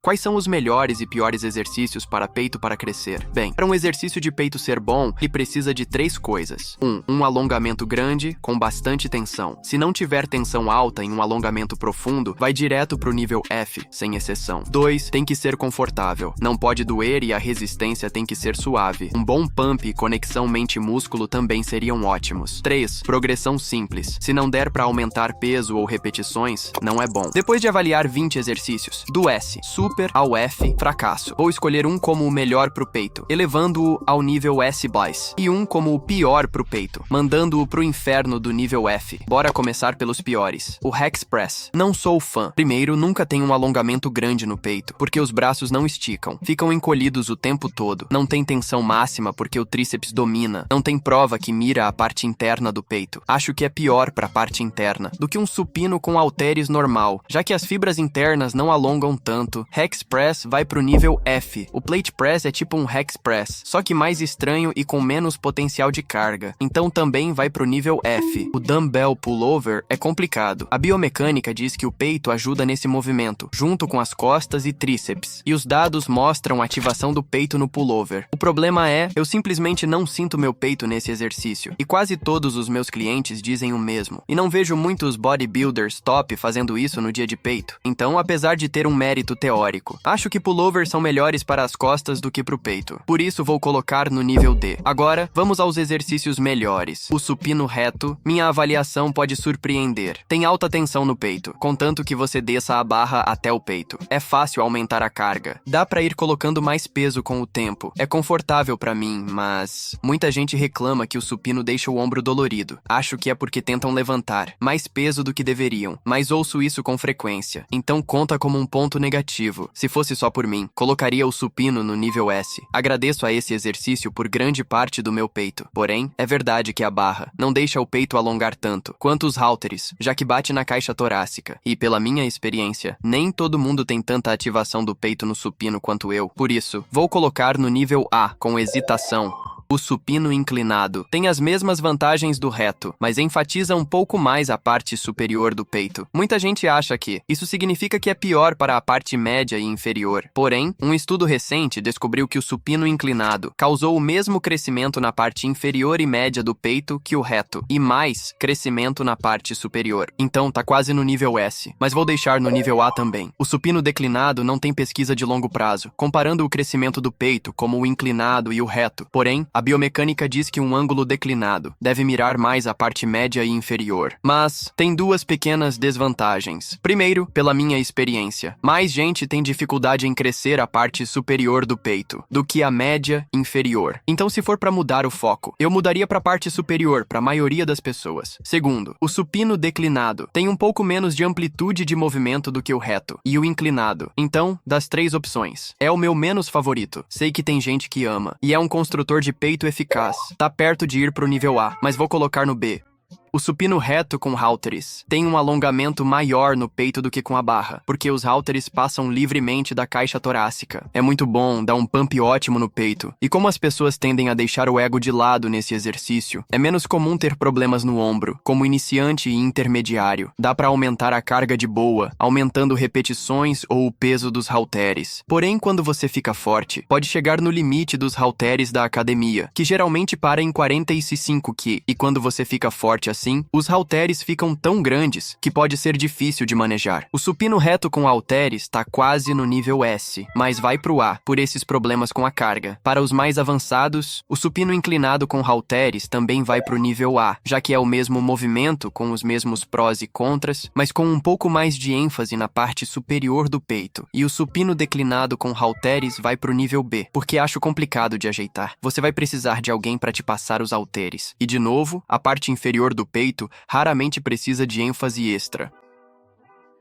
Quais são os melhores e piores exercícios para peito para crescer? Bem, para um exercício de peito ser bom, ele precisa de 3 coisas. 1. Um alongamento grande, com bastante tensão. Se não tiver tensão alta em um alongamento profundo, vai direto para o nível F, sem exceção. 2. Tem que ser confortável. Não pode doer e a resistência tem que ser suave. Um bom pump e conexão mente-músculo também seriam ótimos. 3. Progressão simples. Se não der para aumentar peso ou repetições, não é bom. Depois de avaliar 20 exercícios, do S, super ao F, fracasso. Vou escolher um como o melhor pro peito, elevando-o ao nível S+, e um como o pior pro peito, mandando-o pro inferno do nível F. Bora começar pelos piores. O Hex Press. Não sou fã. Primeiro, nunca tem um alongamento grande no peito, porque os braços não esticam. Ficam encolhidos o tempo todo. Não tem tensão máxima porque o tríceps domina. Não tem prova que mira a parte interna do peito. Acho que é pior pra parte interna do que um supino com halteres normal, já que as fibras internas não alongam tanto. Hex Press vai pro nível F. O Plate Press é tipo um Hex Press, só que mais estranho e com menos potencial de carga. Então também vai pro nível F. O Dumbbell Pullover é complicado. A biomecânica diz que o peito ajuda nesse movimento, junto com as costas e tríceps. E os dados mostram a ativação do peito no pullover. O problema é, eu simplesmente não sinto meu peito nesse exercício. E quase todos os meus clientes dizem o mesmo. E não vejo muitos bodybuilders top fazendo isso no dia de peito. Então, apesar de ter um mérito teórico, acho que pullovers são melhores para as costas do que pro peito. Por isso vou colocar no nível D. Agora, vamos aos exercícios melhores. O supino reto, minha avaliação pode surpreender. Tem alta tensão no peito, contanto que você desça a barra até o peito. É fácil aumentar a carga. Dá pra ir colocando mais peso com o tempo. É confortável pra mim, mas muita gente reclama que o supino deixa o ombro dolorido. Acho que é porque tentam levantar mais peso do que deveriam, mas ouço isso com frequência. Então conta como um ponto negativo. Se fosse só por mim, colocaria o supino no nível S. Agradeço a esse exercício por grande parte do meu peito. Porém, é verdade que a barra não deixa o peito alongar tanto quanto os halteres, já que bate na caixa torácica. E pela minha experiência, nem todo mundo tem tanta ativação do peito no supino quanto eu. Por isso, vou colocar no nível A, com hesitação. O supino inclinado tem as mesmas vantagens do reto, mas enfatiza um pouco mais a parte superior do peito. Muita gente acha que isso significa que é pior para a parte média e inferior. Porém, um estudo recente descobriu que o supino inclinado causou o mesmo crescimento na parte inferior e média do peito que o reto, e mais crescimento na parte superior. Então tá quase no nível S, mas vou deixar no nível A também. O supino declinado não tem pesquisa de longo prazo, comparando o crescimento do peito como o inclinado e o reto. Porém, a biomecânica diz que um ângulo declinado deve mirar mais a parte média e inferior. Mas tem 2 pequenas desvantagens. Primeiro, pela minha experiência, mais gente tem dificuldade em crescer a parte superior do peito do que a média e inferior. Então, se for para mudar o foco, eu mudaria para a parte superior para a maioria das pessoas. Segundo, o supino declinado tem um pouco menos de amplitude de movimento do que o reto e o inclinado. Então, das 3 opções, é o meu menos favorito. Sei que tem gente que ama e é um construtor de peito eficaz. Tá perto de ir pro nível A, mas vou colocar no B. O supino reto com halteres tem um alongamento maior no peito do que com a barra, porque os halteres passam livremente da caixa torácica. É muito bom, dá um pump ótimo no peito. E como as pessoas tendem a deixar o ego de lado nesse exercício, é menos comum ter problemas no ombro, como iniciante e intermediário. Dá pra aumentar a carga de boa, aumentando repetições ou o peso dos halteres. Porém, quando você fica forte, pode chegar no limite dos halteres da academia, que geralmente para em 45 kg, e quando você fica forte assim, os halteres ficam tão grandes que pode ser difícil de manejar. O supino reto com halteres está quase no nível S, mas vai pro A por esses problemas com a carga. Para os mais avançados, o supino inclinado com halteres também vai pro nível A, já que é o mesmo movimento com os mesmos prós e contras, mas com um pouco mais de ênfase na parte superior do peito. E o supino declinado com halteres vai pro nível B, porque acho complicado de ajeitar. Você vai precisar de alguém para te passar os halteres. E de novo, a parte inferior do peito raramente precisa de ênfase extra.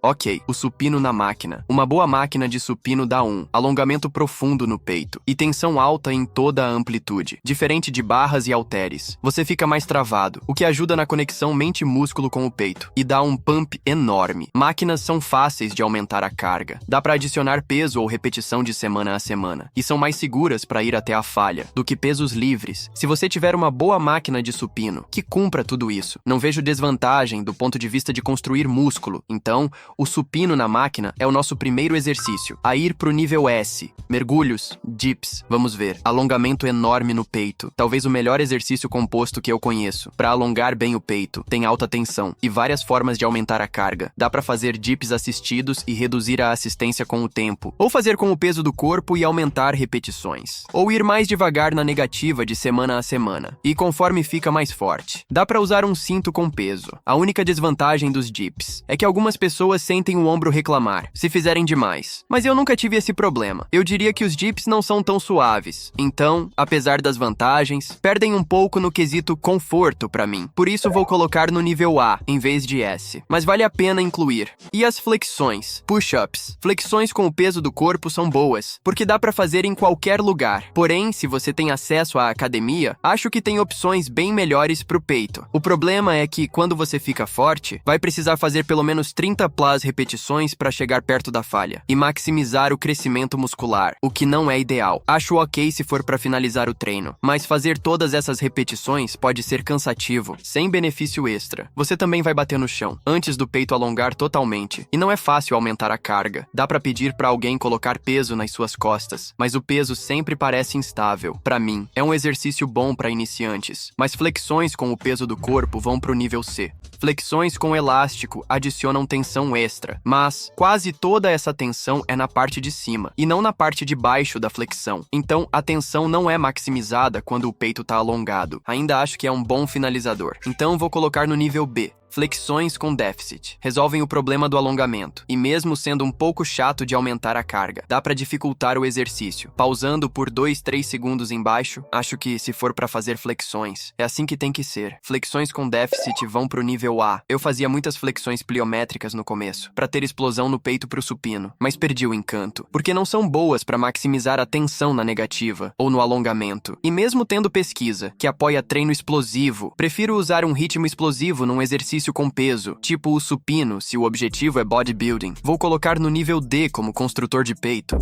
Ok, o supino na máquina. Uma boa máquina de supino dá alongamento profundo no peito e tensão alta em toda a amplitude, diferente de barras e halteres. Você fica mais travado, o que ajuda na conexão mente-músculo com o peito e dá um pump enorme. Máquinas são fáceis de aumentar a carga. Dá para adicionar peso ou repetição de semana a semana e são mais seguras para ir até a falha do que pesos livres. Se você tiver uma boa máquina de supino que cumpra tudo isso, não vejo desvantagem do ponto de vista de construir músculo. Então, O supino na máquina é o nosso primeiro exercício. A ir pro nível S. Mergulhos, dips, vamos ver. Alongamento enorme no peito. Talvez o melhor exercício composto que eu conheço. Para alongar bem o peito, tem alta tensão e várias formas de aumentar a carga. Dá para fazer dips assistidos e reduzir a assistência com o tempo. Ou fazer com o peso do corpo e aumentar repetições. Ou ir mais devagar na negativa de semana a semana. E conforme fica mais forte. Dá para usar um cinto com peso. A única desvantagem dos dips é que algumas pessoas sentem o ombro reclamar, se fizerem demais. Mas eu nunca tive esse problema. Eu diria que os dips não são tão suaves. Então, apesar das vantagens, perdem um pouco no quesito conforto pra mim. Por isso vou colocar no nível A, em vez de S. Mas vale a pena incluir. E as flexões? Push-ups. Flexões com o peso do corpo são boas, porque dá pra fazer em qualquer lugar. Porém, se você tem acesso à academia, acho que tem opções bem melhores pro peito. O problema é que, quando você fica forte, vai precisar fazer pelo menos 30 plus repetições para chegar perto da falha e maximizar o crescimento muscular, o que não é ideal. Acho ok se for para finalizar o treino, mas fazer todas essas repetições pode ser cansativo, sem benefício extra. Você também vai bater no chão, antes do peito alongar totalmente, e não é fácil aumentar a carga. Dá para pedir para alguém colocar peso nas suas costas, mas o peso sempre parece instável. Para mim, é um exercício bom para iniciantes, mas flexões com o peso do corpo vão pro nível C. Flexões com elástico adicionam tensão extra, mas quase toda essa tensão é na parte de cima e não na parte de baixo da flexão. Então, a tensão não é maximizada quando o peito tá alongado. Ainda acho que é um bom finalizador. Então, vou colocar no nível B. Flexões com déficit. Resolvem o problema do alongamento, e mesmo sendo um pouco chato de aumentar a carga, dá para dificultar o exercício. Pausando por 2-3 segundos embaixo, acho que se for para fazer flexões, é assim que tem que ser. Flexões com déficit vão pro nível A. Eu fazia muitas flexões pliométricas no começo, para ter explosão no peito pro supino, mas perdi o encanto, porque não são boas para maximizar a tensão na negativa ou no alongamento. E mesmo tendo pesquisa que apoia treino explosivo, prefiro usar um ritmo explosivo num exercício com peso, tipo o supino, se o objetivo é bodybuilding. Vou colocar no nível D como construtor de peito.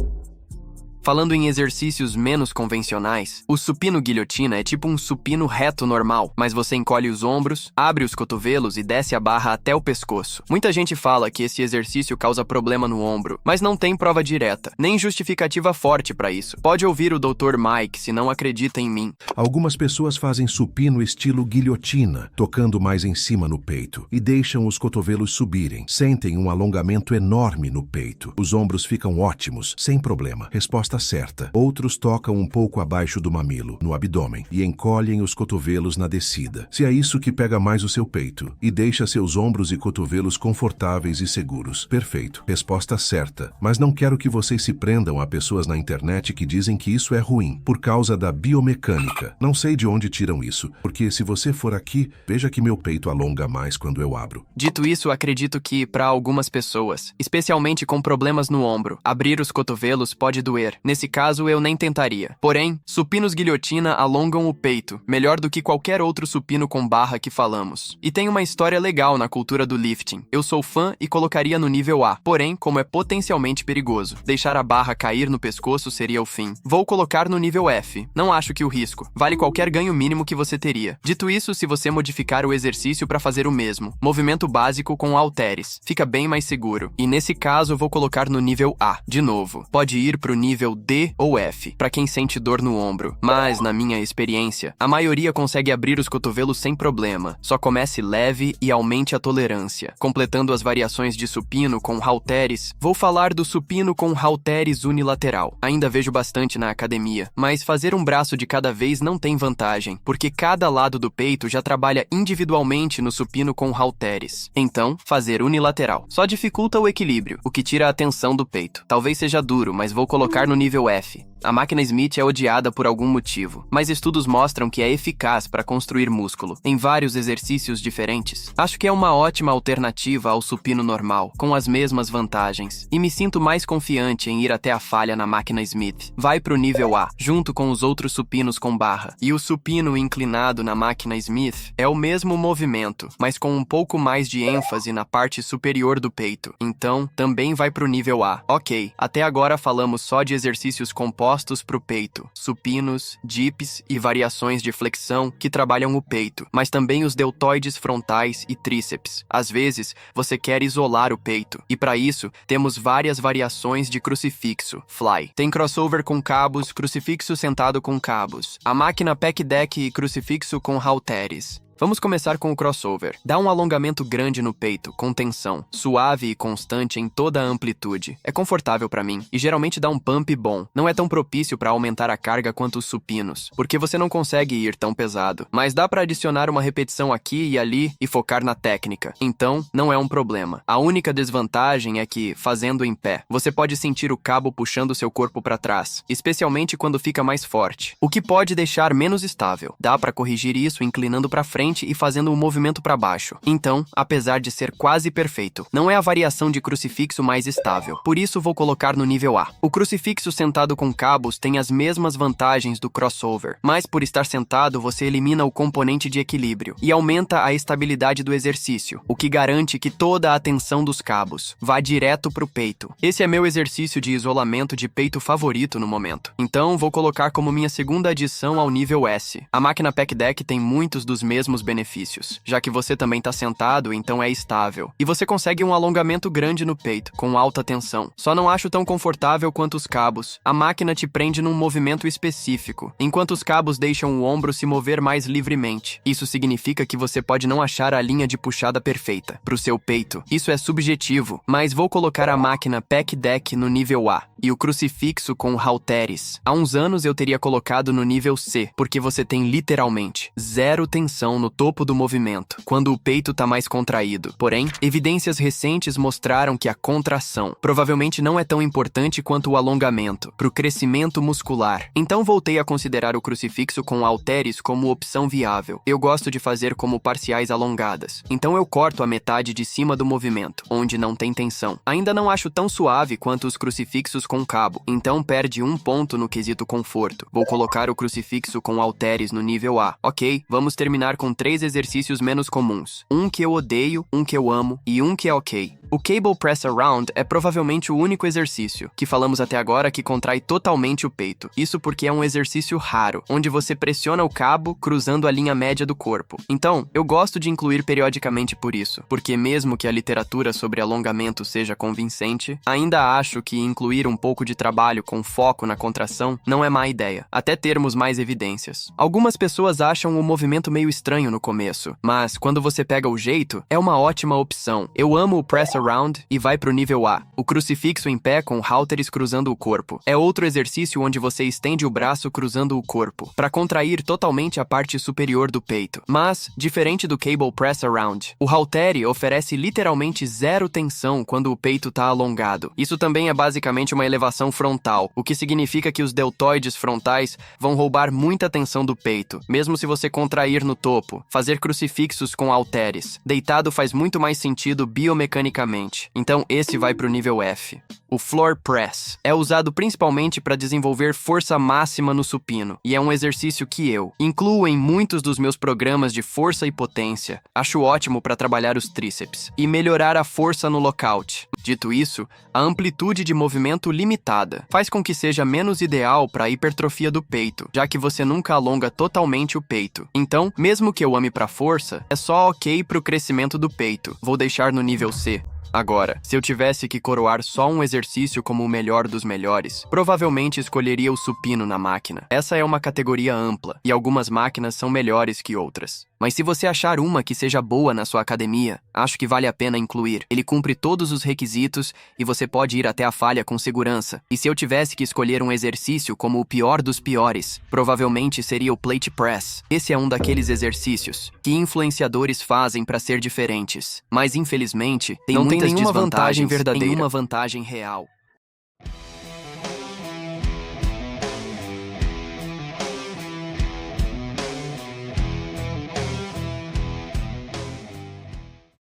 Falando em exercícios menos convencionais, o supino guilhotina é tipo um supino reto normal, mas você encolhe os ombros, abre os cotovelos e desce a barra até o pescoço. Muita gente fala que esse exercício causa problema no ombro, mas não tem prova direta, nem justificativa forte para isso. Pode ouvir o Dr. Mike se não acredita em mim. Algumas pessoas fazem supino estilo guilhotina, tocando mais em cima no peito, e deixam os cotovelos subirem. Sentem um alongamento enorme no peito. Os ombros ficam ótimos, sem problema. Resposta certa. Outros tocam um pouco abaixo do mamilo, no abdômen, e encolhem os cotovelos na descida. Se é isso que pega mais o seu peito e deixa seus ombros e cotovelos confortáveis e seguros. Perfeito. Resposta certa. Mas não quero que vocês se prendam a pessoas na internet que dizem que isso é ruim, por causa da biomecânica. Não sei de onde tiram isso, porque se você for aqui, veja que meu peito alonga mais quando eu abro. Dito isso, acredito que, para algumas pessoas, especialmente com problemas no ombro, abrir os cotovelos pode doer. Nesse caso, eu nem tentaria. Porém, supinos guilhotina alongam o peito, melhor do que qualquer outro supino com barra que falamos. E tem uma história legal na cultura do lifting. Eu sou fã e colocaria no nível A. Porém, como é potencialmente perigoso, deixar a barra cair no pescoço seria o fim. Vou colocar no nível F. Não acho que o risco vale qualquer ganho mínimo que você teria. Dito isso, se você modificar o exercício para fazer o mesmo, movimento básico com halteres, fica bem mais seguro. E nesse caso, vou colocar no nível A. De novo, pode ir pro nível D ou F, para quem sente dor no ombro. Mas, na minha experiência, a maioria consegue abrir os cotovelos sem problema. Só comece leve e aumente a tolerância. Completando as variações de supino com halteres, vou falar do supino com halteres unilateral. Ainda vejo bastante na academia, mas fazer um braço de cada vez não tem vantagem, porque cada lado do peito já trabalha individualmente no supino com halteres. Então, fazer unilateral só dificulta o equilíbrio, o que tira a tensão do peito. Talvez seja duro, mas vou colocar no nível F. A máquina Smith é odiada por algum motivo, mas estudos mostram que é eficaz para construir músculo, em vários exercícios diferentes. Acho que é uma ótima alternativa ao supino normal, com as mesmas vantagens, e me sinto mais confiante em ir até a falha na máquina Smith. Vai pro nível A, junto com os outros supinos com barra. E o supino inclinado na máquina Smith é o mesmo movimento, mas com um pouco mais de ênfase na parte superior do peito. Então, também vai pro nível A. Ok, até agora falamos só de exercícios compostos opostos para o peito: supinos, dips e variações de flexão que trabalham o peito, mas também os deltoides frontais e tríceps. Às vezes, você quer isolar o peito, e para isso, temos várias variações de crucifixo, fly. Tem crossover com cabos, crucifixo sentado com cabos, a máquina pec deck e crucifixo com halteres. Vamos começar com o crossover. Dá um alongamento grande no peito, com tensão, suave e constante em toda a amplitude. É confortável para mim e geralmente dá um pump bom. Não é tão propício para aumentar a carga quanto os supinos, porque você não consegue ir tão pesado. Mas dá para adicionar uma repetição aqui e ali e focar na técnica. Então, não é um problema. A única desvantagem é que, fazendo em pé, você pode sentir o cabo puxando seu corpo para trás, especialmente quando fica mais forte, o que pode deixar menos estável. Dá para corrigir isso inclinando para frente e fazendo um movimento para baixo. Então, apesar de ser quase perfeito, não é a variação de crucifixo mais estável. Por isso, vou colocar no nível A. O crucifixo sentado com cabos tem as mesmas vantagens do crossover, mas por estar sentado, você elimina o componente de equilíbrio e aumenta a estabilidade do exercício, o que garante que toda a atenção dos cabos vá direto para o peito. Esse é meu exercício de isolamento de peito favorito no momento. Então, vou colocar como minha segunda adição ao nível S. A máquina pec deck tem muitos dos mesmos benefícios, já que você também está sentado, então é estável. E você consegue um alongamento grande no peito, com alta tensão. Só não acho tão confortável quanto os cabos. A máquina te prende num movimento específico, enquanto os cabos deixam o ombro se mover mais livremente. Isso significa que você pode não achar a linha de puxada perfeita para o seu peito. Isso é subjetivo, mas vou colocar a máquina pec deck no nível A e o crucifixo com halteres. Há uns anos eu teria colocado no nível C, porque você tem literalmente zero tensão no topo do movimento, quando o peito está mais contraído. Porém, evidências recentes mostraram que a contração provavelmente não é tão importante quanto o alongamento para o crescimento muscular. Então voltei a considerar o crucifixo com halteres como opção viável. Eu gosto de fazer como parciais alongadas. Então eu corto a metade de cima do movimento, onde não tem tensão. Ainda não acho tão suave quanto os crucifixos com cabo, então perde um ponto no quesito conforto. Vou colocar o crucifixo com halteres no nível A. Ok, vamos terminar com 3 exercícios menos comuns. Um que eu odeio, um que eu amo e um que é ok. O Cable Press Around é provavelmente o único exercício que falamos até agora que contrai totalmente o peito. Isso porque é um exercício raro, onde você pressiona o cabo cruzando a linha média do corpo. Então, eu gosto de incluir periodicamente por isso, porque mesmo que a literatura sobre alongamento seja convincente, ainda acho que incluir um pouco de trabalho com foco na contração não é má ideia, até termos mais evidências. Algumas pessoas acham o movimento meio estranho no começo, mas quando você pega o jeito, é uma ótima opção. Eu amo o Press Around e vai pro nível A. O crucifixo em pé com halteres cruzando o corpo. É outro exercício onde você estende o braço cruzando o corpo, para contrair totalmente a parte superior do peito. Mas, diferente do Cable Press Around, o haltere oferece literalmente zero tensão quando o peito tá alongado. Isso também é basicamente uma elevação frontal, o que significa que os deltoides frontais vão roubar muita tensão do peito, mesmo se você contrair no topo. Fazer crucifixos com halteres. Deitado faz muito mais sentido biomecanicamente. Então esse vai para o nível F. O Floor Press é usado principalmente para desenvolver força máxima no supino, e é um exercício que eu incluo em muitos dos meus programas de força e potência. Acho ótimo para trabalhar os tríceps e melhorar a força no lockout. Dito isso, a amplitude de movimento limitada faz com que seja menos ideal para a hipertrofia do peito, já que você nunca alonga totalmente o peito. Então, mesmo que eu ame para força, é só ok para o crescimento do peito. Vou deixar no nível C. Agora, se eu tivesse que coroar só um exercício como o melhor dos melhores, provavelmente escolheria o supino na máquina. Essa é uma categoria ampla, e algumas máquinas são melhores que outras. Mas se você achar uma que seja boa na sua academia, acho que vale a pena incluir. Ele cumpre todos os requisitos e você pode ir até a falha com segurança. E se eu tivesse que escolher um exercício como o pior dos piores, provavelmente seria o Plate Press. Esse é um daqueles exercícios que influenciadores fazem para ser diferentes, mas infelizmente não tem nenhuma vantagem verdadeira, nenhuma vantagem real.